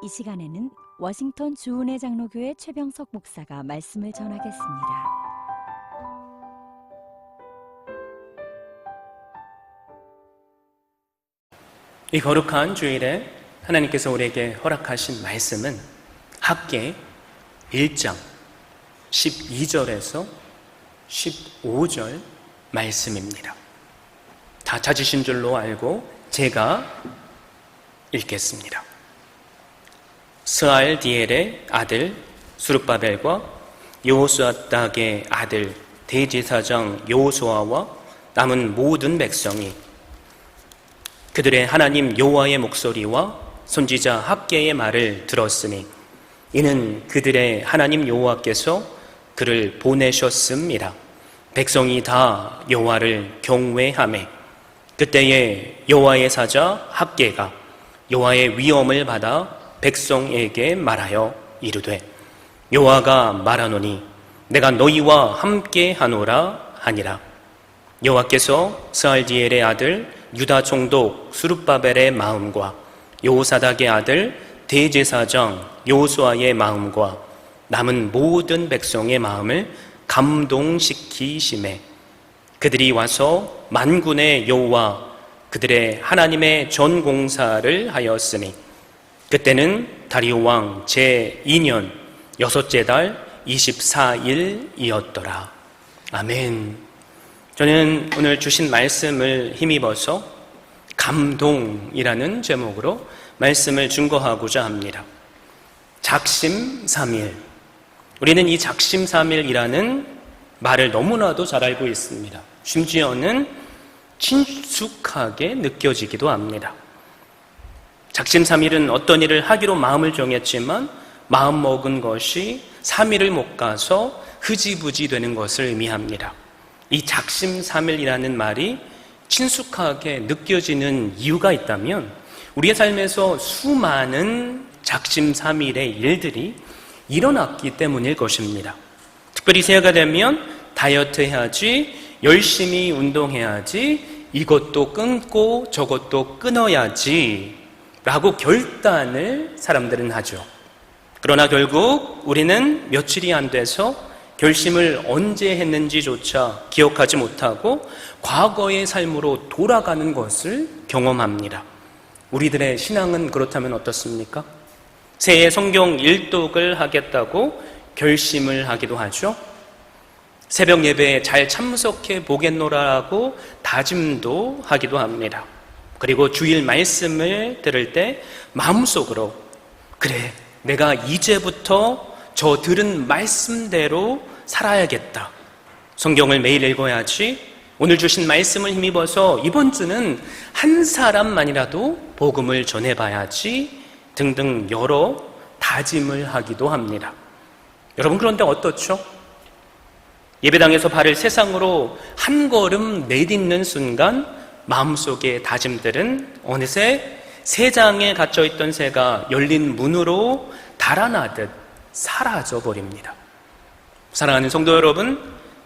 이 시간에는 워싱턴 주은혜 장로교회 최병석 목사가 말씀을 전하겠습니다. 이 거룩한 주일에 하나님께서 우리에게 허락하신 말씀은 학개 1장 12절에서 15절 말씀입니다. 다 찾으신 줄로 알고 제가 읽겠습니다. 스알디엘의 아들 수룹바벨과 여호수아닥의 아들 대제사장 여호수아와 남은 모든 백성이 그들의 하나님 여호와의 목소리와 선지자 학개의 말을 들었으니 이는 그들의 하나님 여호와께서 그를 보내셨음이라. 백성이 다 여호와를 경외하매 그때에 여호와의 사자 학개가 여호와의 위엄을 받아 백성에게 말하여 이르되 여호와가 말하노니 내가 너희와 함께 하노라 하니라. 여호와께서 스알디엘의 아들 유다 총독 수룹바벨의 마음과 여호사닥의 아들 대제사장 여호수아의 마음과 남은 모든 백성의 마음을 감동시키시매 그들이 와서 만군의 여호와 그들의 하나님의 전공사를 하였으니 그때는 다리오 왕 제2년 6째 달 24일이었더라. 아멘. 저는 오늘 주신 말씀을 힘입어서 감동이라는 제목으로 말씀을 증거하고자 합니다. 작심삼일. 우리는 이 작심삼일이라는 말을 너무나도 잘 알고 있습니다. 심지어는 친숙하게 느껴지기도 합니다. 작심삼일은 어떤 일을 하기로 마음을 정했지만 마음 먹은 것이 3일을 못 가서 흐지부지 되는 것을 의미합니다. 이 작심삼일이라는 말이 친숙하게 느껴지는 이유가 있다면 우리의 삶에서 수많은 작심삼일의 일들이 일어났기 때문일 것입니다. 특별히 새해가 되면 다이어트 해야지, 열심히 운동해야지, 이것도 끊고 저것도 끊어야지 라고 결단을 사람들은 하죠. 그러나 결국 우리는 며칠이 안 돼서 결심을 언제 했는지조차 기억하지 못하고 과거의 삶으로 돌아가는 것을 경험합니다. 우리들의 신앙은 그렇다면 어떻습니까? 새해 성경 일독을 하겠다고 결심을 하기도 하죠. 새벽 예배에 잘 참석해 보겠노라고 다짐도 하기도 합니다. 그리고 주일 말씀을 들을 때 마음속으로 그래, 내가 이제부터 저 들은 말씀대로 살아야겠다. 성경을 매일 읽어야지. 오늘 주신 말씀을 힘입어서 이번 주는 한 사람만이라도 복음을 전해봐야지 등등 여러 다짐을 하기도 합니다. 여러분 그런데 어떻죠? 예배당에서 발을 세상으로 한 걸음 내딛는 순간 마음속의 다짐들은 어느새 새 장에 갇혀있던 새가 열린 문으로 달아나듯 사라져버립니다. 사랑하는 성도 여러분,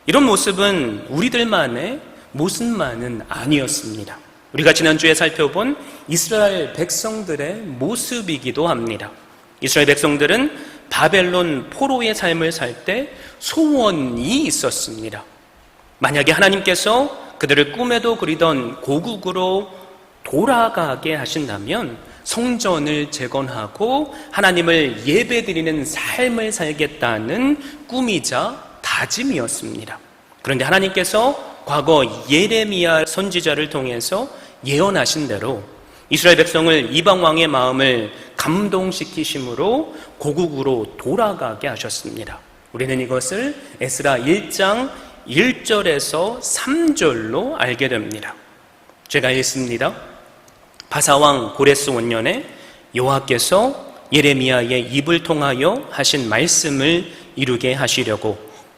이런 모습은 우리들만의 모습만은 아니었습니다. 우리가 지난주에 살펴본 이스라엘 백성들의 모습이기도 합니다. 이스라엘 백성들은 바벨론 포로의 삶을 살 때 소원이 있었습니다. 만약에 하나님께서 그들을 꿈에도 그리던 고국으로 돌아가게 하신다면 성전을 재건하고 하나님을 예배드리는 삶을 살겠다는 꿈이자 다짐이었습니다. 그런데 하나님께서 과거 예레미야 선지자를 통해서 예언하신 대로 이스라엘 백성을 이방 왕의 마음을 감동시키심으로 고국으로 돌아가게 하셨습니다. 우리는 이것을 에스라 1장 1절에서 3절로 알게 됩니다. 제가 읽습니다. 바사왕 고레스 원년에 여호와께서 예레미야의 입을 통하여 하신 말씀을 이루게 하시려고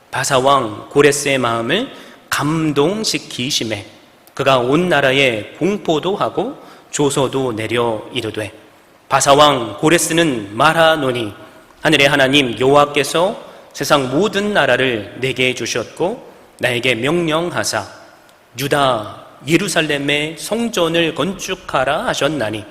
바사왕 고레스의 마음을 감동시키심에 그가 온 나라에 공포도 하고 조서도 내려 이르되 바사왕 고레스는 말하노니 하늘의 하나님 여호와께서 세상 모든 나라를 내게 주셨고 나에게 명령하사 유다 예루살렘의 성전을 건축하라 하셨나니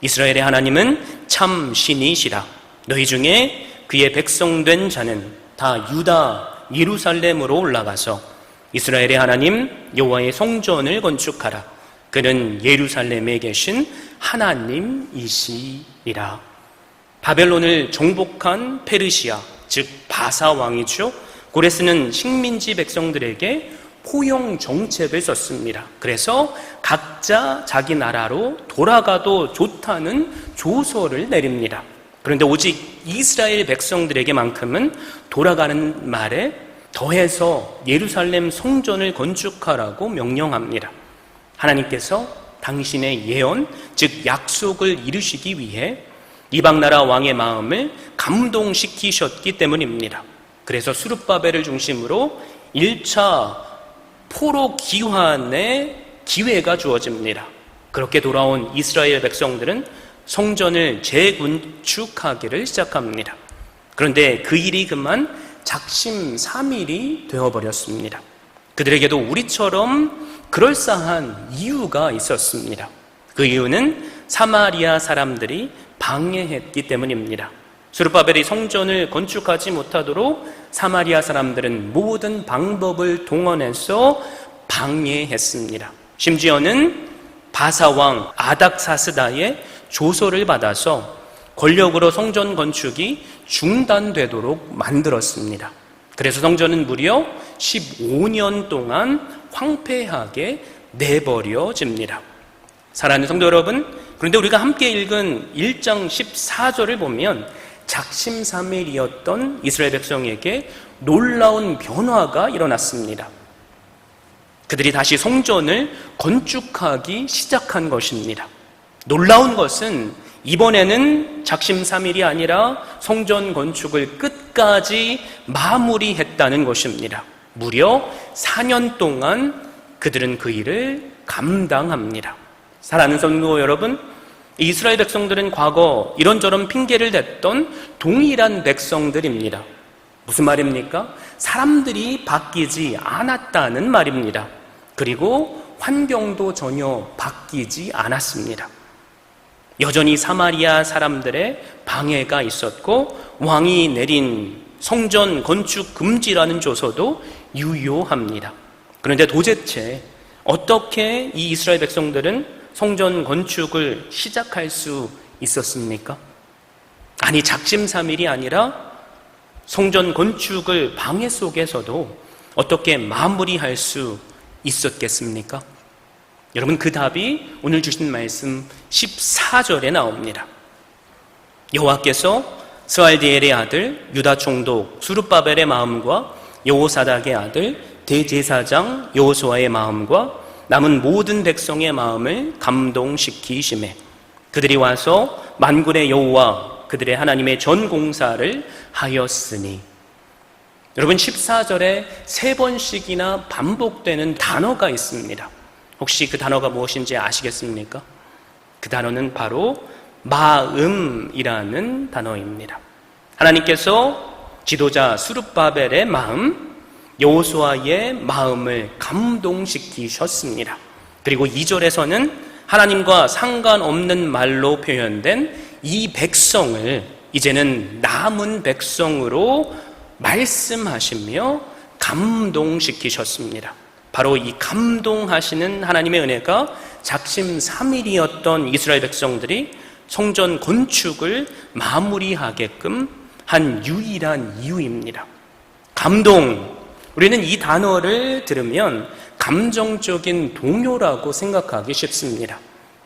이스라엘의 하나님은 참 신이시라. 너희 중에 그의 백성된 자는 다 유다 예루살렘으로 올라가서 이스라엘의 하나님 여호와의 성전을 건축하라. 그는 예루살렘에 계신 하나님이시리라. 바벨론을 정복한 페르시아, 즉 바사 왕이죠. 고레스는 식민지 백성들에게 포용 정책을 썼습니다. 그래서 각자 자기 나라로 돌아가도 좋다는 조서를 내립니다. 그런데 오직 이스라엘 백성들에게만큼은 돌아가는 말에 더해서 예루살렘 성전을 건축하라고 명령합니다. 하나님께서 당신의 예언, 즉 약속을 이루시기 위해 이방나라 왕의 마음을 감동시키셨기 때문입니다. 그래서 수룹바벨을 중심으로 1차 포로 기환의 기회가 주어집니다. 그렇게 돌아온 이스라엘 백성들은 성전을 재건축하기를 시작합니다. 그런데 그 일이 그만 작심삼일이 되어버렸습니다. 그들에게도 우리처럼 그럴싸한 이유가 있었습니다. 그 이유는 사마리아 사람들이 방해했기 때문입니다. 수룹바벨이 성전을 건축하지 못하도록 사마리아 사람들은 모든 방법을 동원해서 방해했습니다. 심지어는 바사왕 아닥사스다의 조서를 받아서 권력으로 성전 건축이 중단되도록 만들었습니다. 그래서 성전은 무려 15년 동안 황폐하게 내버려집니다. 사랑하는 성도 여러분, 그런데 우리가 함께 읽은 1장 14절을 보면 작심삼일이었던 이스라엘 백성에게 놀라운 변화가 일어났습니다. 그들이 다시 성전을 건축하기 시작한 것입니다. 놀라운 것은 이번에는 작심삼일이 아니라 성전 건축을 끝까지 마무리했다는 것입니다. 무려 4년 동안 그들은 그 일을 감당합니다. 사랑하는 성도 여러분, 이스라엘 백성들은 과거 이런저런 핑계를 댔던 동일한 백성들입니다. 무슨 말입니까? 사람들이 바뀌지 않았다는 말입니다. 그리고 환경도 전혀 바뀌지 않았습니다. 여전히 사마리아 사람들의 방해가 있었고 왕이 내린 성전 건축 금지라는 조서도 유효합니다. 그런데 도대체 어떻게 이 이스라엘 백성들은 성전 건축을 시작할 수 있었습니까? 아니, 작심삼일이 아니라 성전 건축을 방해 속에서도 어떻게 마무리할 수 있었겠습니까? 여러분, 그 답이 오늘 주신 말씀 14절에 나옵니다. 여호와께서 스알디엘의 아들 유다 총독 수룹바벨의 마음과 여호사닥의 아들 대제사장 여호수아의 마음과 남은 모든 백성의 마음을 감동시키시매 그들이 와서 만군의 여호와 그들의 하나님의 전 공사를 하였으니. 여러분, 14절에 3번씩이나 반복되는 단어가 있습니다. 혹시 그 단어가 무엇인지 아시겠습니까? 그 단어는 바로 마음이라는 단어입니다. 하나님께서 지도자 수룹바벨의 마음, 여호수아의 마음을 감동시키셨습니다. 그리고 2절에서는 하나님과 상관없는 말로 표현된 이 백성을 이제는 남은 백성으로 말씀하시며 감동시키셨습니다. 바로 이 감동하시는 하나님의 은혜가 작심삼일이었던 이스라엘 백성들이 성전 건축을 마무리하게끔 한 유일한 이유입니다. 감동. 우리는 이 단어를 들으면 감정적인 동요라고 생각하기 쉽습니다.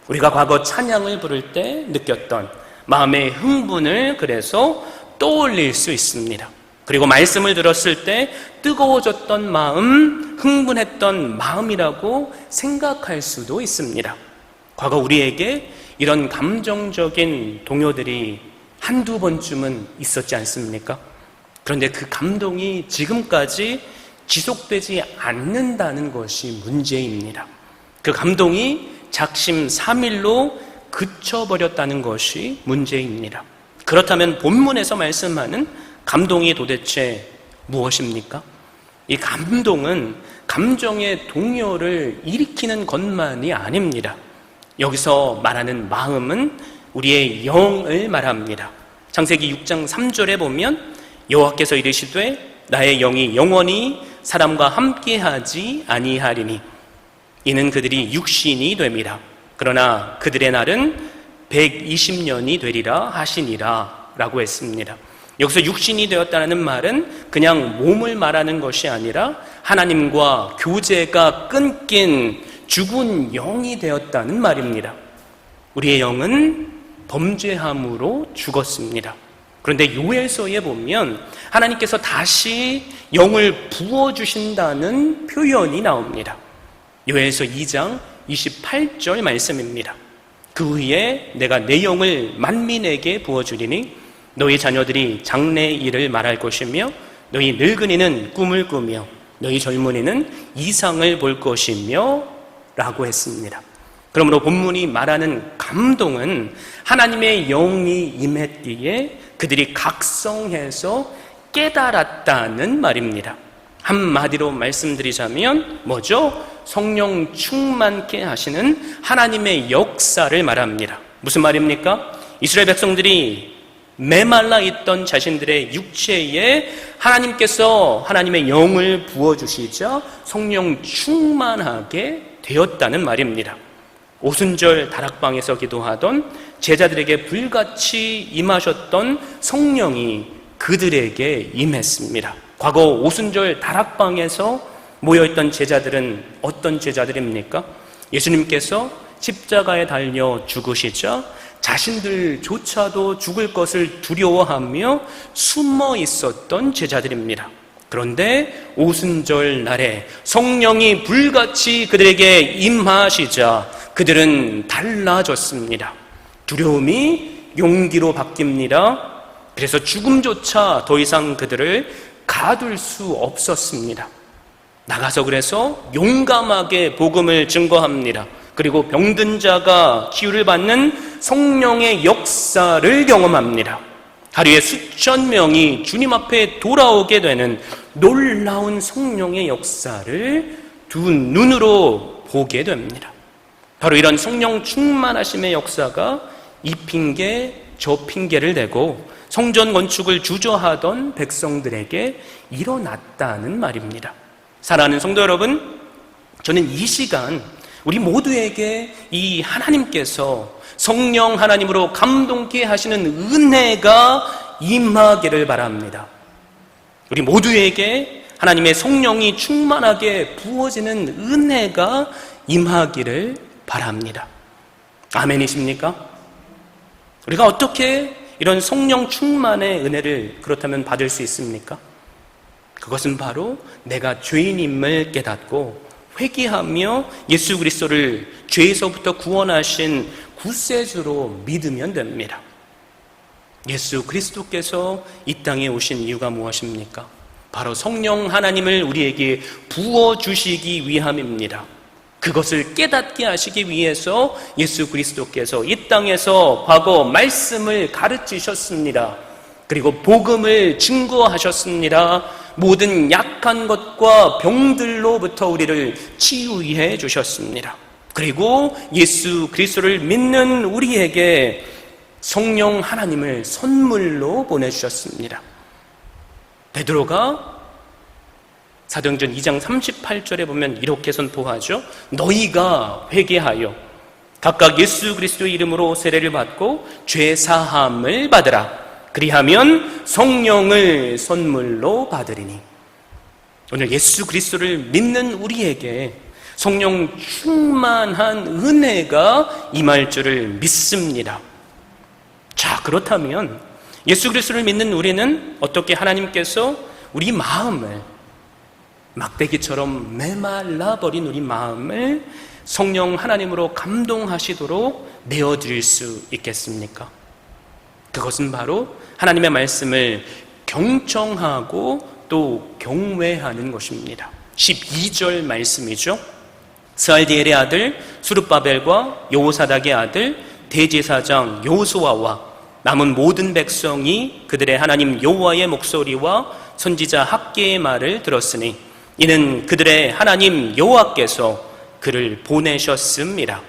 우리가 과거 찬양을 부를 때 느꼈던 마음의 흥분을 그래서 떠올릴 수 있습니다. 그리고 말씀을 들었을 때 뜨거워졌던 마음, 흥분했던 마음이라고 생각할 수도 있습니다. 과거 우리에게 이런 감정적인 동요들이 한두 번쯤은 있었지 않습니까? 그런데 그 감동이 지금까지 지속되지 않는다는 것이 문제입니다. 그 감동이 작심삼일로 그쳐버렸다는 것이 문제입니다. 그렇다면 본문에서 말씀하는 감동이 도대체 무엇입니까? 이 감동은 감정의 동요를 일으키는 것만이 아닙니다. 여기서 말하는 마음은 우리의 영을 말합니다. 창세기 6장 3절에 보면 여호와께서 이르시되 나의 영이 영원히 사람과 함께하지 아니하리니 이는 그들이 육신이 됨이라. 그러나 그들의 날은 120년이 되리라 하시니라 라고 했습니다. 여기서 육신이 되었다는 말은 그냥 몸을 말하는 것이 아니라 하나님과 교제가 끊긴 죽은 영이 되었다는 말입니다. 우리의 영은 범죄함으로 죽었습니다. 그런데 요엘서에 보면 하나님께서 다시 영을 부어주신다는 표현이 나옵니다. 요엘서 2장 28절 말씀입니다. 그 후에 내가 내 영을 만민에게 부어주리니 너희 자녀들이 장래의 일을 말할 것이며 너희 늙은이는 꿈을 꾸며 너희 젊은이는 이상을 볼 것이며 라고 했습니다. 그러므로 본문이 말하는 감동은 하나님의 영이 임했기에 그들이 각성해서 깨달았다는 말입니다. 한마디로 말씀드리자면 뭐죠? 성령 충만케 하시는 하나님의 역사를 말합니다. 무슨 말입니까? 이스라엘 백성들이 메말라 있던 자신들의 육체에 하나님께서 하나님의 영을 부어주시자 성령 충만하게 되었다는 말입니다. 오순절 다락방에서 기도하던 제자들에게 불같이 임하셨던 성령이 그들에게 임했습니다. 과거 오순절 다락방에서 모여있던 제자들은 어떤 제자들입니까? 예수님께서 십자가에 달려 죽으시자 자신들조차도 죽을 것을 두려워하며 숨어 있었던 제자들입니다. 그런데 오순절 날에 성령이 불같이 그들에게 임하시자 그들은 달라졌습니다. 두려움이 용기로 바뀝니다. 그래서 죽음조차 더 이상 그들을 가둘 수 없었습니다. 나가서 그래서 용감하게 복음을 증거합니다. 그리고 병든 자가 치유를 받는 성령의 역사를 경험합니다. 하루에 수천 명이 주님 앞에 돌아오게 되는 놀라운 성령의 역사를 두 눈으로 보게 됩니다. 바로 이런 성령 충만하심의 역사가 이 핑계 저 핑계를 대고 성전 건축을 주저하던 백성들에게 일어났다는 말입니다. 사랑하는 성도 여러분, 저는 이 시간 우리 모두에게 이 하나님께서 성령 하나님으로 감동케 하시는 은혜가 임하기를 바랍니다. 우리 모두에게 하나님의 성령이 충만하게 부어지는 은혜가 임하기를 바랍니다. 아멘이십니까? 우리가 어떻게 이런 성령 충만의 은혜를 그렇다면 받을 수 있습니까? 그것은 바로 내가 죄인임을 깨닫고 회개하며 예수 그리스도를 죄에서부터 구원하신 구세주로 믿으면 됩니다. 예수 그리스도께서 이 땅에 오신 이유가 무엇입니까? 바로 성령 하나님을 우리에게 부어주시기 위함입니다. 그것을 깨닫게 하시기 위해서 예수 그리스도께서 이 땅에서 과거 말씀을 가르치셨습니다. 그리고 복음을 증거하셨습니다. 모든 약한 것과 병들로부터 우리를 치유해 주셨습니다. 그리고 예수 그리스도를 믿는 우리에게 성령 하나님을 선물로 보내주셨습니다. 베드로가 사도행전 2장 38절에 보면 이렇게 선포하죠. 너희가 회개하여 각각 예수 그리스도의 이름으로 세례를 받고 죄 사함을 받으라. 그리하면 성령을 선물로 받으리니. 오늘 예수 그리스도를 믿는 우리에게 성령 충만한 은혜가 임할 줄을 믿습니다. 자, 그렇다면 예수 그리스도를 믿는 우리는 어떻게 하나님께서 우리 마음을 막대기처럼 메말라 버린 우리 마음을 성령 하나님으로 감동하시도록 내어드릴 수 있겠습니까? 그것은 바로 하나님의 말씀을 경청하고 또 경외하는 것입니다. 12절 말씀이죠. 스알디엘의 아들 수룹바벨과 여호사닥의 아들 대제사장 여호수아와 남은 모든 백성이 그들의 하나님 여호와의 목소리와 선지자 학개의 말을 들었으니 이는 그들의 하나님 여호와께서 그를 보내셨습니다.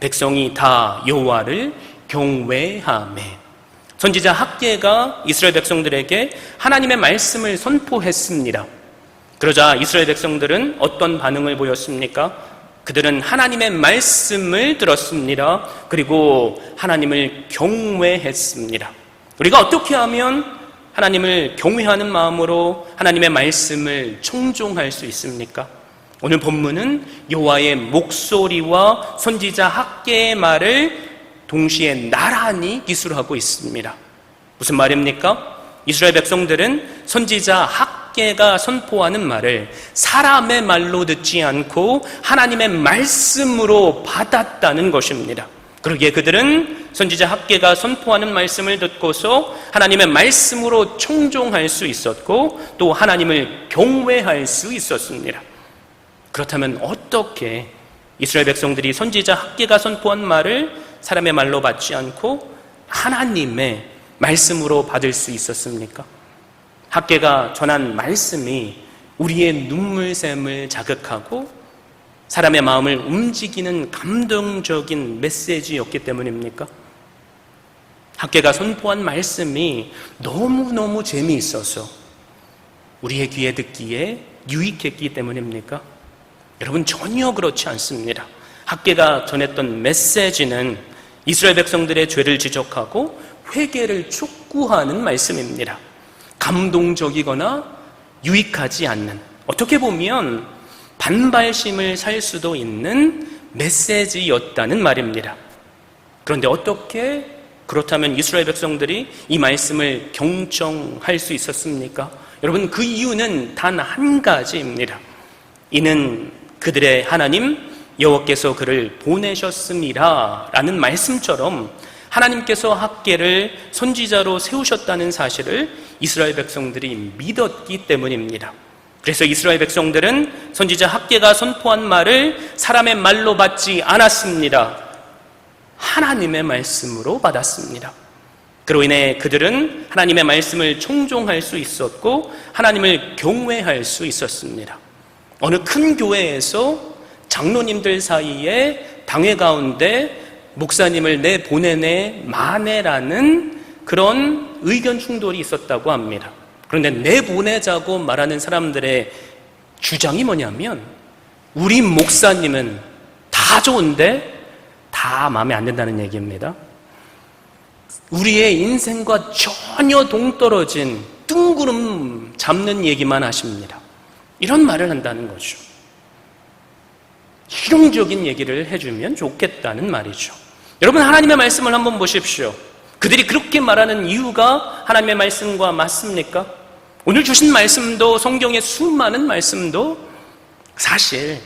백성이 다 여호와를 경외하매. 선지자 학개가 이스라엘 백성들에게 하나님의 말씀을 선포했습니다. 그러자 이스라엘 백성들은 어떤 반응을 보였습니까? 그들은 하나님의 말씀을 들었습니다. 그리고 하나님을 경외했습니다. 우리가 어떻게 하면 하나님을 경외하는 마음으로 하나님의 말씀을 청종할 수 있습니까? 오늘 본문은 여호와의 목소리와 선지자 학개의 말을 동시에 나란히 기술하고 있습니다. 무슨 말입니까? 이스라엘 백성들은 선지자 학개가 선포하는 말을 사람의 말로 듣지 않고 하나님의 말씀으로 받았다는 것입니다. 그러기에 그들은 선지자 학개가 선포하는 말씀을 듣고서 하나님의 말씀으로 청종할 수 있었고 또 하나님을 경외할 수 있었습니다. 그렇다면 어떻게 이스라엘 백성들이 선지자 학개가 선포한 말을 사람의 말로 받지 않고 하나님의 말씀으로 받을 수 있었습니까? 학개가 전한 말씀이 우리의 눈물샘을 자극하고 사람의 마음을 움직이는 감동적인 메시지였기 때문입니까? 학개가 선포한 말씀이 너무너무 재미있어서 우리의 귀에 듣기에 유익했기 때문입니까? 여러분, 전혀 그렇지 않습니다. 학개가 전했던 메시지는 이스라엘 백성들의 죄를 지적하고 회개를 촉구하는 말씀입니다. 감동적이거나 유익하지 않는, 어떻게 보면 반발심을 살 수도 있는 메시지였다는 말입니다. 그런데 어떻게 그렇다면 이스라엘 백성들이 이 말씀을 경청할 수 있었습니까? 여러분, 그 이유는 단 한 가지입니다. 이는 그들의 하나님 여호와께서 그를 보내셨음이라 라는 말씀처럼 하나님께서 학개를 선지자로 세우셨다는 사실을 이스라엘 백성들이 믿었기 때문입니다. 그래서 이스라엘 백성들은 선지자 학개가 선포한 말을 사람의 말로 받지 않았습니다. 하나님의 말씀으로 받았습니다. 그로 인해 그들은 하나님의 말씀을 청종할 수 있었고 하나님을 경외할 수 있었습니다. 어느 큰 교회에서 장로님들 사이에 당회 가운데 목사님을 내보내네 마네라는 그런 의견 충돌이 있었다고 합니다. 그런데 내보내자고 말하는 사람들의 주장이 뭐냐면 우리 목사님은 다 좋은데 다 마음에 안 든다는 얘기입니다. 우리의 인생과 전혀 동떨어진 뜬구름 잡는 얘기만 하십니다. 이런 말을 한다는 거죠. 실용적인 얘기를 해주면 좋겠다는 말이죠. 여러분, 하나님의 말씀을 한번 보십시오. 그들이 그렇게 말하는 이유가 하나님의 말씀과 맞습니까? 오늘 주신 말씀도 성경의 수많은 말씀도 사실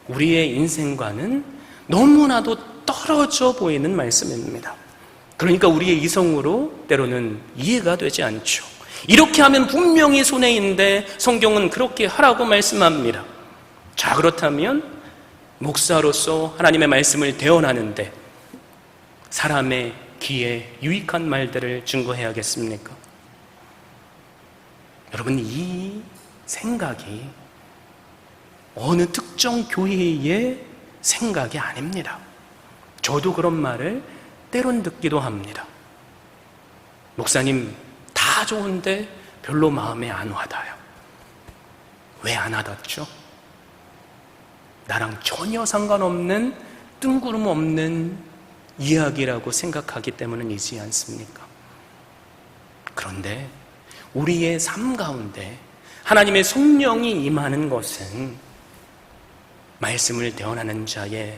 우리의 인생과는 너무나도 떨어져 보이는 말씀입니다. 그러니까 우리의 이성으로 때로는 이해가 되지 않죠. 이렇게 하면 분명히 손해인데 성경은 그렇게 하라고 말씀합니다. 자, 그렇다면 목사로서 하나님의 말씀을 대언하는데 사람의 귀에 유익한 말들을 증거해야겠습니까? 여러분, 이 생각이 어느 특정 교회의 생각이 아닙니다. 저도 그런 말을 때론 듣기도 합니다. 목사님, 다 좋은데 별로 마음에 안 와닿아요. 왜 안 와닿죠? 나랑 전혀 상관없는 뜬구름 없는 이야기라고 생각하기 때문이지 않습니까? 그런데 우리의 삶 가운데 하나님의 성령이 임하는 것은 말씀을 대언하는 자의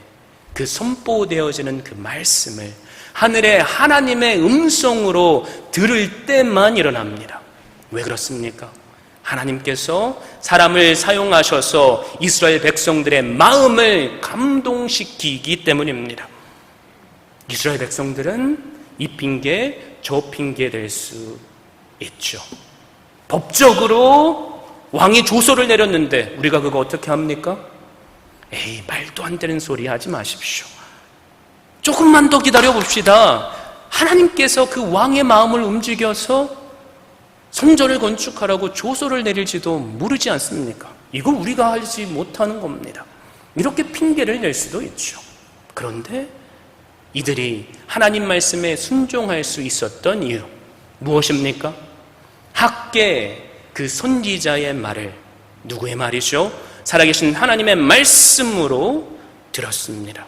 그 선포되어지는 그 말씀을 하늘의 하나님의 음성으로 들을 때만 일어납니다. 왜 그렇습니까? 하나님께서 사람을 사용하셔서 이스라엘 백성들의 마음을 감동시키기 때문입니다. 이스라엘 백성들은 이 핑계 저 핑계 될 수 있죠. 법적으로 왕이 조서를 내렸는데 우리가 그거 어떻게 합니까? 에이, 말도 안 되는 소리 하지 마십시오. 조금만 더 기다려 봅시다. 하나님께서 그 왕의 마음을 움직여서 성전을 건축하라고 조서를 내릴지도 모르지 않습니까? 이거 우리가 하지 못하는 겁니다. 이렇게 핑계를 낼 수도 있죠. 그런데 이들이 하나님 말씀에 순종할 수 있었던 이유 무엇입니까? 학계 그 선지자의 말을 누구의 말이죠? 살아계신 하나님의 말씀으로 들었습니다.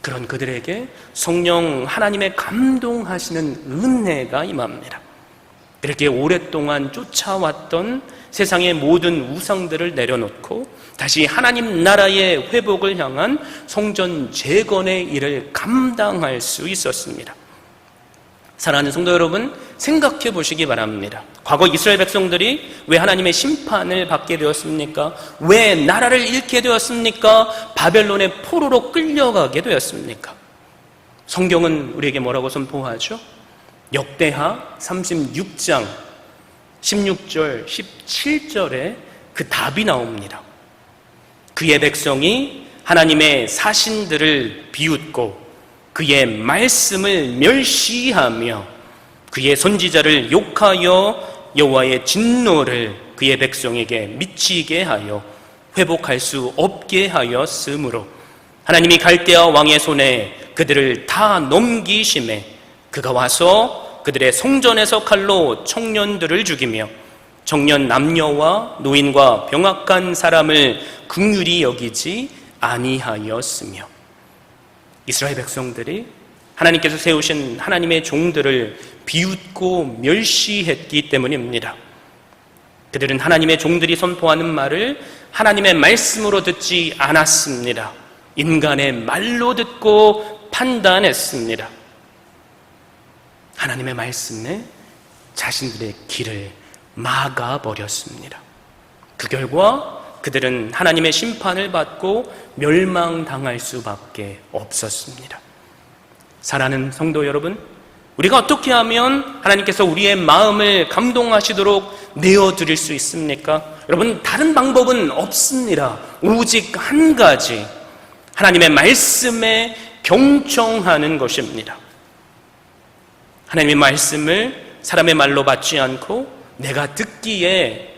그런 그들에게 성령 하나님의 감동하시는 은혜가 임합니다. 그렇게 오랫동안 쫓아왔던 세상의 모든 우상들을 내려놓고 다시 하나님 나라의 회복을 향한 성전 재건의 일을 감당할 수 있었습니다. 사랑하는 성도 여러분, 생각해 보시기 바랍니다. 과거 이스라엘 백성들이 왜 하나님의 심판을 받게 되었습니까? 왜 나라를 잃게 되었습니까? 바벨론의 포로로 끌려가게 되었습니까? 성경은 우리에게 뭐라고 선포하죠? 역대하 36장 16절, 17절에 그 답이 나옵니다. 그의 백성이 하나님의 사신들을 비웃고 그의 말씀을 멸시하며 그의 선지자를 욕하여 여호와의 진노를 그의 백성에게 미치게 하여 회복할 수 없게 하였으므로 하나님이 갈대아 왕의 손에 그들을 다 넘기심에 그가 와서 그들의 성전에서 칼로 청년들을 죽이며 청년 남녀와 노인과 병약한 사람을 긍휼히 여기지 아니하였으며 이스라엘 백성들이 하나님께서 세우신 하나님의 종들을 비웃고 멸시했기 때문입니다. 그들은 하나님의 종들이 선포하는 말을 하나님의 말씀으로 듣지 않았습니다. 인간의 말로 듣고 판단했습니다. 하나님의 말씀에 자신들의 길을 막아버렸습니다. 그 결과 그들은 하나님의 심판을 받고 멸망당할 수밖에 없었습니다. 사랑하는 성도 여러분, 우리가 어떻게 하면 하나님께서 우리의 마음을 감동하시도록 내어드릴 수 있습니까? 여러분, 다른 방법은 없습니다. 오직 한 가지, 하나님의 말씀에 경청하는 것입니다. 하나님의 말씀을 사람의 말로 받지 않고 내가 듣기에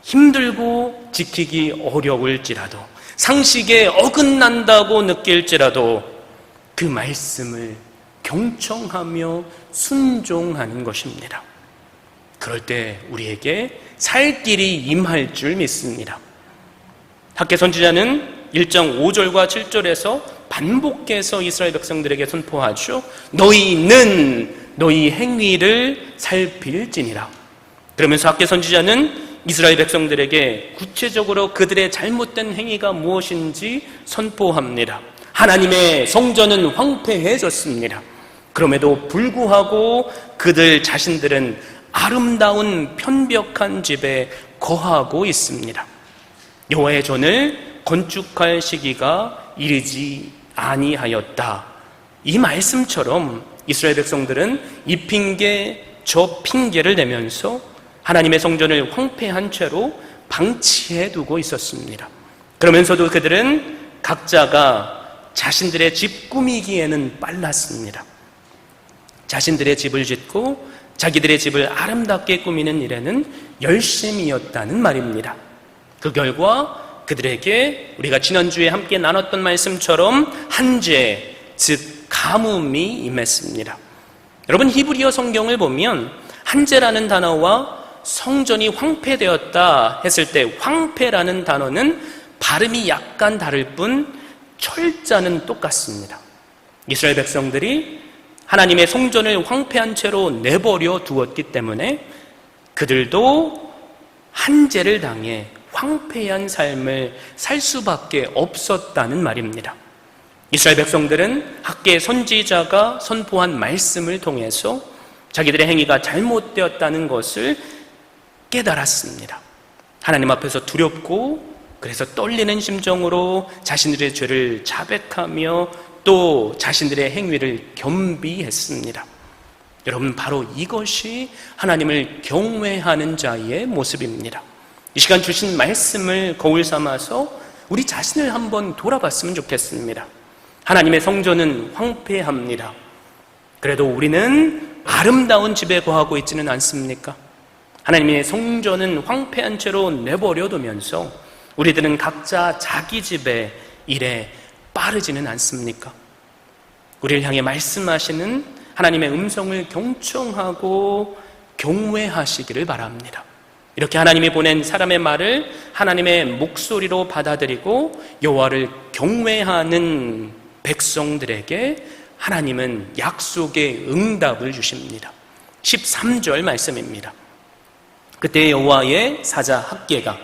힘들고 지키기 어려울지라도 상식에 어긋난다고 느낄지라도 그 말씀을 경청하며 순종하는 것입니다. 그럴 때 우리에게 살 길이 임할 줄 믿습니다. 학개 선지자는 1장 5절과 7절에서 반복해서 이스라엘 백성들에게 선포하죠. 너희는 너희 행위를 살필지니라. 그러면서 학개 선지자는 이스라엘 백성들에게 구체적으로 그들의 잘못된 행위가 무엇인지 선포합니다. 하나님의 성전은 황폐해졌습니다. 그럼에도 불구하고 그들 자신들은 아름다운 편벽한 집에 거하고 있습니다. 여호와의 전을 건축할 시기가 이르지 아니하였다. 이 말씀처럼 이스라엘 백성들은 이 핑계 저 핑계를 내면서 하나님의 성전을 황폐한 채로 방치해 두고 있었습니다. 그러면서도 그들은 각자가 자신들의 집 꾸미기에는 빨랐습니다. 자신들의 집을 짓고 자기들의 집을 아름답게 꾸미는 일에는 열심이었다는 말입니다. 그 결과 그들에게 우리가 지난주에 함께 나눴던 말씀처럼 한죄, 즉 가뭄이 임했습니다. 여러분, 히브리어 성경을 보면 한죄라는 단어와 성전이 황폐되었다 했을 때 황폐라는 단어는 발음이 약간 다를 뿐 철자는 똑같습니다. 이스라엘 백성들이 하나님의 성전을 황폐한 채로 내버려 두었기 때문에 그들도 한죄를 당해 황폐한 삶을 살 수밖에 없었다는 말입니다. 이스라엘 백성들은 학개 선지자가 선포한 말씀을 통해서 자기들의 행위가 잘못되었다는 것을 깨달았습니다. 하나님 앞에서 두렵고 그래서 떨리는 심정으로 자신들의 죄를 자백하며 또 자신들의 행위를 겸비했습니다. 여러분, 바로 이것이 하나님을 경외하는 자의 모습입니다. 이 시간 주신 말씀을 거울 삼아서 우리 자신을 한번 돌아봤으면 좋겠습니다. 하나님의 성전은 황폐합니다. 그래도 우리는 아름다운 집에 거하고 있지는 않습니까? 하나님의 성전은 황폐한 채로 내버려두면서 우리들은 각자 자기 집의 일에 빠르지는 않습니까? 우리를 향해 말씀하시는 하나님의 음성을 경청하고 경외하시기를 바랍니다. 이렇게 하나님이 보낸 사람의 말을 하나님의 목소리로 받아들이고 여호와를 경외하는 백성들에게 하나님은 약속의 응답을 주십니다. 13절 말씀입니다. 그때 여호와의 사자 학개가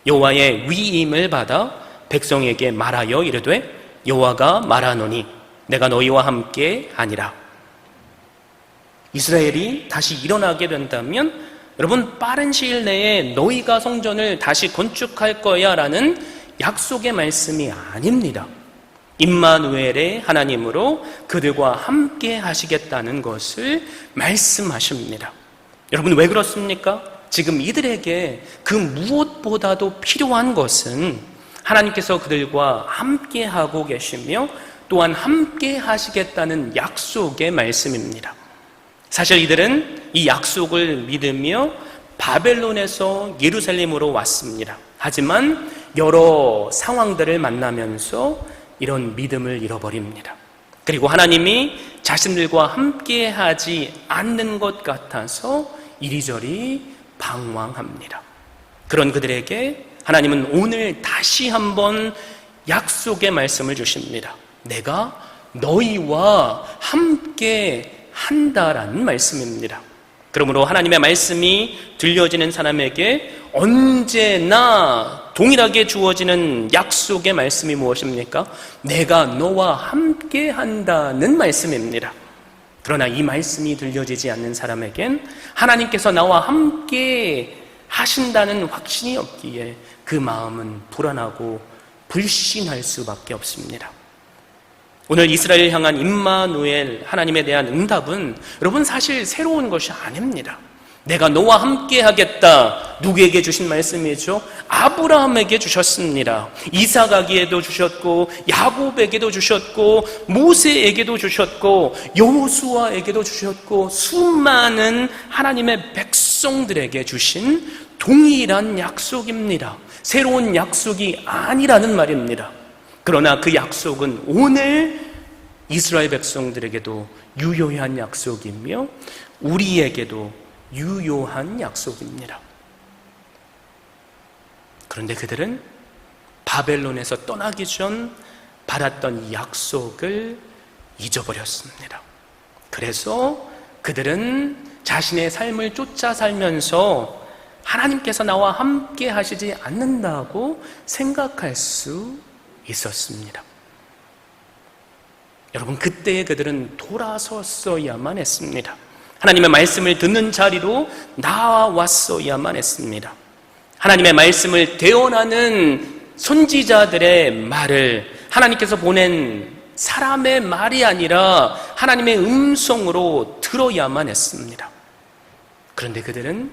여호와의 위임을 받아 백성에게 말하여 이르되 여호와가 말하노니 내가 너희와 함께 하니라. 이스라엘이 다시 일어나게 된다면 여러분, 빠른 시일 내에 너희가 성전을 다시 건축할 거야 라는 약속의 말씀이 아닙니다. 임마누엘의 하나님으로 그들과 함께 하시겠다는 것을 말씀하십니다. 여러분, 왜 그렇습니까? 지금 이들에게 그 무엇보다도 필요한 것은 하나님께서 그들과 함께 하고 계시며 또한 함께 하시겠다는 약속의 말씀입니다. 사실 이들은 이 약속을 믿으며 바벨론에서 예루살렘으로 왔습니다. 하지만 여러 상황들을 만나면서 이런 믿음을 잃어버립니다. 그리고 하나님이 자신들과 함께 하지 않는 것 같아서 이리저리 방황합니다. 그런 그들에게 하나님은 오늘 다시 한번 약속의 말씀을 주십니다. 내가 너희와 함께 한다라는 말씀입니다. 그러므로 하나님의 말씀이 들려지는 사람에게 언제나 동일하게 주어지는 약속의 말씀이 무엇입니까? 내가 너와 함께 한다는 말씀입니다. 그러나 이 말씀이 들려지지 않는 사람에겐 하나님께서 나와 함께 하신다는 확신이 없기에 그 마음은 불안하고 불신할 수밖에 없습니다. 오늘 이스라엘 향한 임마누엘 하나님에 대한 응답은 여러분 사실 새로운 것이 아닙니다. 내가 너와 함께 하겠다. 누구에게 주신 말씀이죠? 아브라함에게 주셨습니다. 이삭에게도 주셨고 야곱에게도 주셨고 모세에게도 주셨고 여호수아에게도 주셨고 수많은 하나님의 백성들에게 주신 동일한 약속입니다. 새로운 약속이 아니라는 말입니다. 그러나 그 약속은 오늘 이스라엘 백성들에게도 유효한 약속이며 우리에게도 유효한 약속입니다. 그런데 그들은 바벨론에서 떠나기 전 받았던 이 약속을 잊어버렸습니다. 그래서 그들은 자신의 삶을 쫓아 살면서 하나님께서 나와 함께 하시지 않는다고 생각할 수 있었습니다. 여러분, 그때의 그들은 돌아섰어야만 했습니다. 하나님의 말씀을 듣는 자리로 나왔어야만 했습니다. 하나님의 말씀을 대언하는 선지자들의 말을 하나님께서 보낸 사람의 말이 아니라 하나님의 음성으로 들어야만 했습니다. 그런데 그들은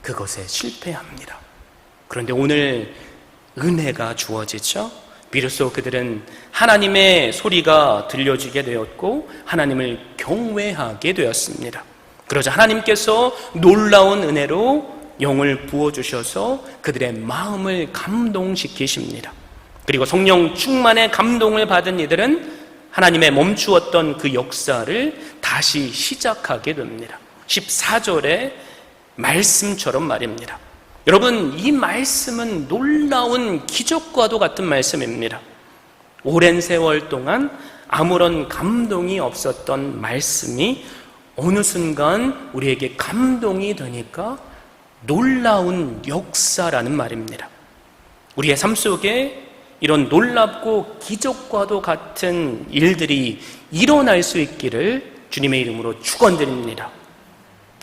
그것에 실패합니다. 그런데 오늘 은혜가 주어지죠. 비로소 그들은 하나님의 소리가 들려지게 되었고 하나님을 경외하게 되었습니다. 그러자 하나님께서 놀라운 은혜로 영을 부어주셔서 그들의 마음을 감동시키십니다. 그리고 성령 충만의 감동을 받은 이들은 하나님의 멈추었던 그 역사를 다시 시작하게 됩니다. 14절의 말씀처럼 말입니다. 여러분, 이 말씀은 놀라운 기적과도 같은 말씀입니다. 오랜 세월 동안 아무런 감동이 없었던 말씀이 어느 순간 우리에게 감동이 되니까 놀라운 역사라는 말입니다. 우리의 삶 속에 이런 놀랍고 기적과도 같은 일들이 일어날 수 있기를 주님의 이름으로 축원드립니다.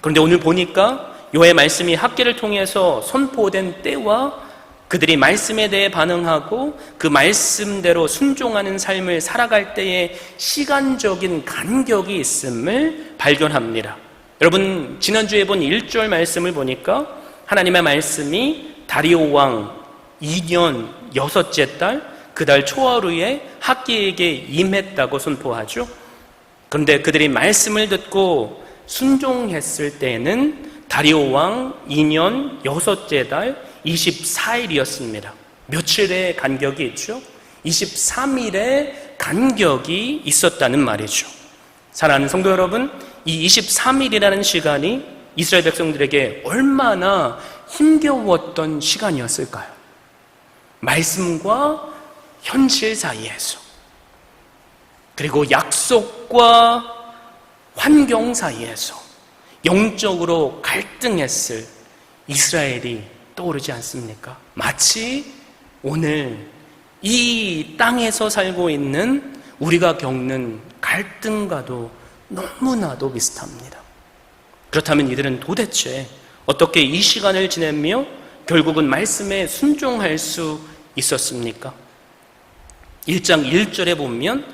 그런데 오늘 보니까 여호와의 말씀이 학개를 통해서 선포된 때와 그들이 말씀에 대해 반응하고 그 말씀대로 순종하는 삶을 살아갈 때에 시간적인 간격이 있음을 발견합니다. 여러분, 지난주에 본 1절 말씀을 보니까 하나님의 말씀이 다리오 왕 2년 6째 달 그 달 초하루에 학개에게 임했다고 선포하죠. 그런데 그들이 말씀을 듣고 순종했을 때에는 다리오 왕 2년 6째 달 24일이었습니다. 며칠의 간격이 있죠. 23일의 간격이 있었다는 말이죠. 사랑하는 성도 여러분, 이 23일이라는 시간이 이스라엘 백성들에게 얼마나 힘겨웠던 시간이었을까요? 말씀과 현실 사이에서, 그리고 약속과 환경 사이에서 영적으로 갈등했을 이스라엘이 떠오르지 않습니까? 마치 오늘 이 땅에서 살고 있는 우리가 겪는 갈등과도 너무나도 비슷합니다. 그렇다면 이들은 도대체 어떻게 이 시간을 지내며 결국은 말씀에 순종할 수 있었습니까? 1장 1절에 보면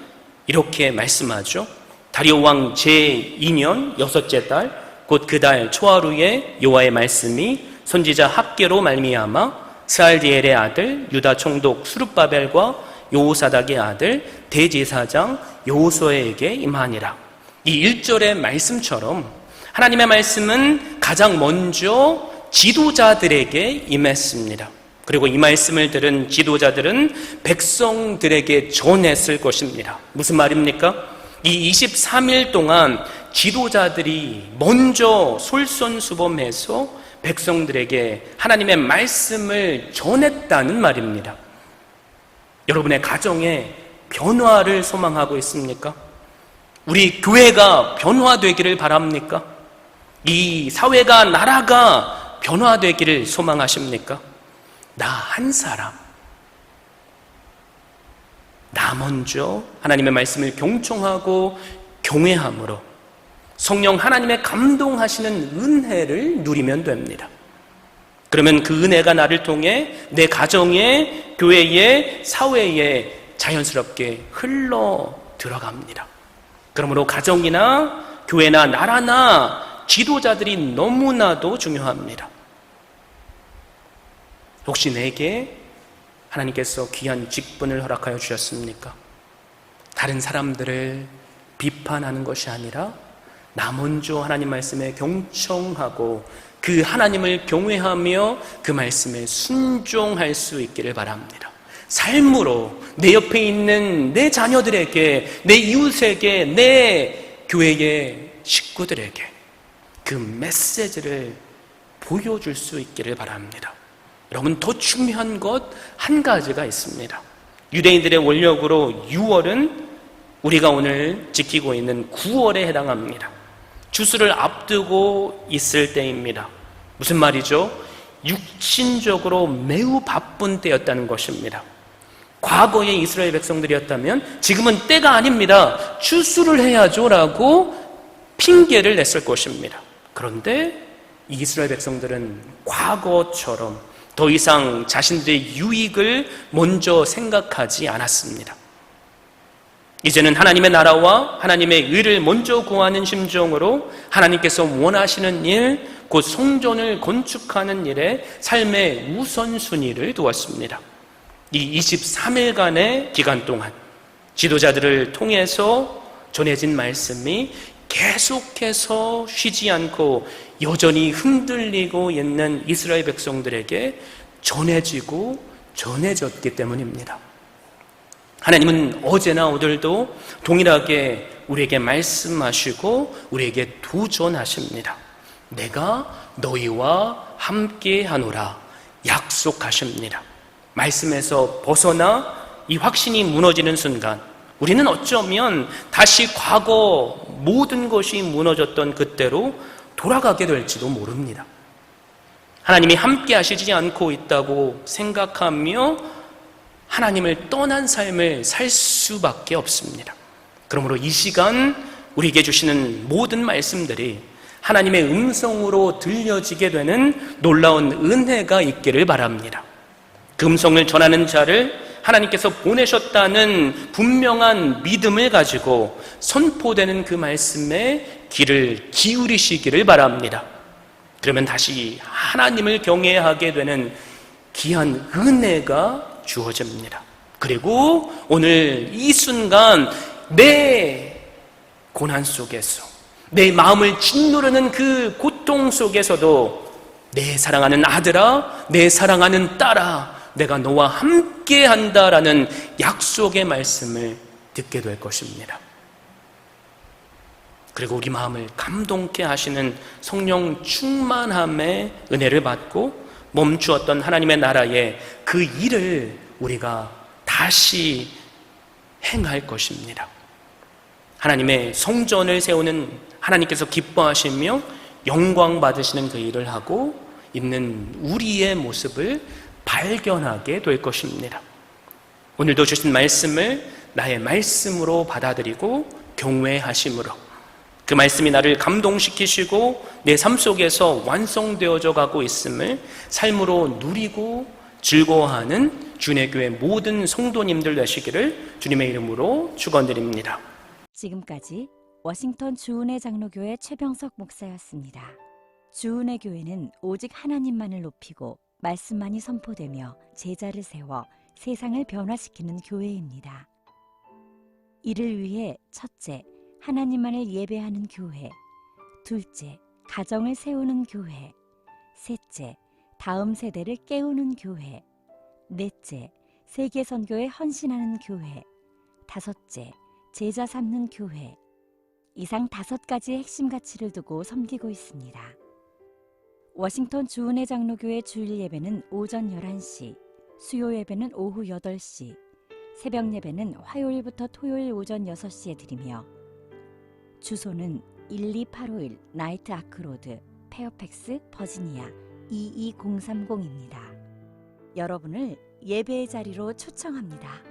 이렇게 말씀하죠. 다리오 왕 제2년 6째 달 곧 그 달 초하루에 여호와의 말씀이 선지자 학개로 말미암아 스알디엘의 아들 유다 총독 수룹바벨과 여호사닥의 아들 대제사장 여호수아에게 임하니라. 이 1절의 말씀처럼 하나님의 말씀은 가장 먼저 지도자들에게 임했습니다. 그리고 이 말씀을 들은 지도자들은 백성들에게 전했을 것입니다. 무슨 말입니까? 이 23일 동안 지도자들이 먼저 솔선수범해서 백성들에게 하나님의 말씀을 전했다는 말입니다. 여러분의 가정에 변화를 소망하고 있습니까? 우리 교회가 변화되기를 바랍니까? 이 사회가, 나라가 변화되기를 소망하십니까? 나 한 사람, 나 먼저 하나님의 말씀을 경청하고 경외함으로 성령 하나님의 감동하시는 은혜를 누리면 됩니다. 그러면 그 은혜가 나를 통해 내 가정에, 교회에, 사회에 자연스럽게 흘러 들어갑니다. 그러므로 가정이나 교회나 나라나 지도자들이 너무나도 중요합니다. 혹시 내게 하나님께서 귀한 직분을 허락하여 주셨습니까? 다른 사람들을 비판하는 것이 아니라 나 먼저 하나님 말씀에 경청하고 그 하나님을 경외하며 그 말씀에 순종할 수 있기를 바랍니다. 삶으로 내 옆에 있는 내 자녀들에게, 내 이웃에게, 내 교회의 식구들에게 그 메시지를 보여줄 수 있기를 바랍니다. 여러분, 더 중요한 것 한 가지가 있습니다. 유대인들의 원력으로 6월은 우리가 오늘 지키고 있는 9월에 해당합니다. 추수를 앞두고 있을 때입니다. 무슨 말이죠? 육신적으로 매우 바쁜 때였다는 것입니다. 과거의 이스라엘 백성들이었다면 지금은 때가 아닙니다, 추수를 해야죠 라고 핑계를 냈을 것입니다. 그런데 이스라엘 백성들은 과거처럼 더 이상 자신들의 유익을 먼저 생각하지 않았습니다. 이제는 하나님의 나라와 하나님의 의를 먼저 구하는 심정으로 하나님께서 원하시는 일, 곧 성전을 건축하는 일에 삶의 우선순위를 두었습니다. 이 23일간의 기간 동안 지도자들을 통해서 전해진 말씀이 계속해서 쉬지 않고 여전히 흔들리고 있는 이스라엘 백성들에게 전해지고 전해졌기 때문입니다. 하나님은 어제나 오늘도 동일하게 우리에게 말씀하시고 우리에게 도전하십니다. 내가 너희와 함께 하노라 약속하십니다. 말씀에서 벗어나 이 확신이 무너지는 순간 우리는 어쩌면 다시 과거 모든 것이 무너졌던 그때로 돌아가게 될지도 모릅니다. 하나님이 함께 하시지 않고 있다고 생각하며 하나님을 떠난 삶을 살 수밖에 없습니다. 그러므로 이 시간 우리에게 주시는 모든 말씀들이 하나님의 음성으로 들려지게 되는 놀라운 은혜가 있기를 바랍니다. 그 음성을 전하는 자를 하나님께서 보내셨다는 분명한 믿음을 가지고 선포되는 그 말씀에 귀를 기울이시기를 바랍니다. 그러면 다시 하나님을 경외하게 되는 귀한 은혜가 주어집니다. 그리고 오늘 이 순간 내 고난 속에서, 내 마음을 짓누르는 그 고통 속에서도 내 사랑하는 아들아, 내 사랑하는 딸아, 내가 너와 함께 한다라는 약속의 말씀을 듣게 될 것입니다. 그리고 우리 마음을 감동케 하시는 성령 충만함의 은혜를 받고 멈추었던 하나님의 나라의 그 일을 우리가 다시 행할 것입니다. 하나님의 성전을 세우는 하나님께서 기뻐하시며 영광 받으시는 그 일을 하고 있는 우리의 모습을 발견하게 될 것입니다. 오늘도 주신 말씀을 나의 말씀으로 받아들이고 경외하심으로 그 말씀이 나를 감동시키시고 내 삶 속에서 완성되어져 가고 있음을 삶으로 누리고 즐거워하는 주님의 교회 모든 성도님들 되시기를 주님의 이름으로 축원드립니다. 지금까지 워싱턴 주은혜 장로교회 최병석 목사였습니다. 주은혜 교회는 오직 하나님만을 높이고 말씀만이 선포되며 제자를 세워 세상을 변화시키는 교회입니다. 이를 위해 첫째, 하나님만을 예배하는 교회, 둘째, 가정을 세우는 교회, 셋째, 다음 세대를 깨우는 교회, 넷째, 세계 선교에 헌신하는 교회, 다섯째, 제자 삼는 교회. 이상 5가지의 핵심 가치를 두고 섬기고 있습니다. 워싱턴 주은혜 장로교회 주일 예배는 오전 11시, 수요 예배는 오후 8시, 새벽 예배는 화요일부터 토요일 오전 6시에 드리며 주소는 12851 나이트 아크로드, 페어팩스, 버지니아 22030입니다. 여러분을 예배의 자리로 초청합니다.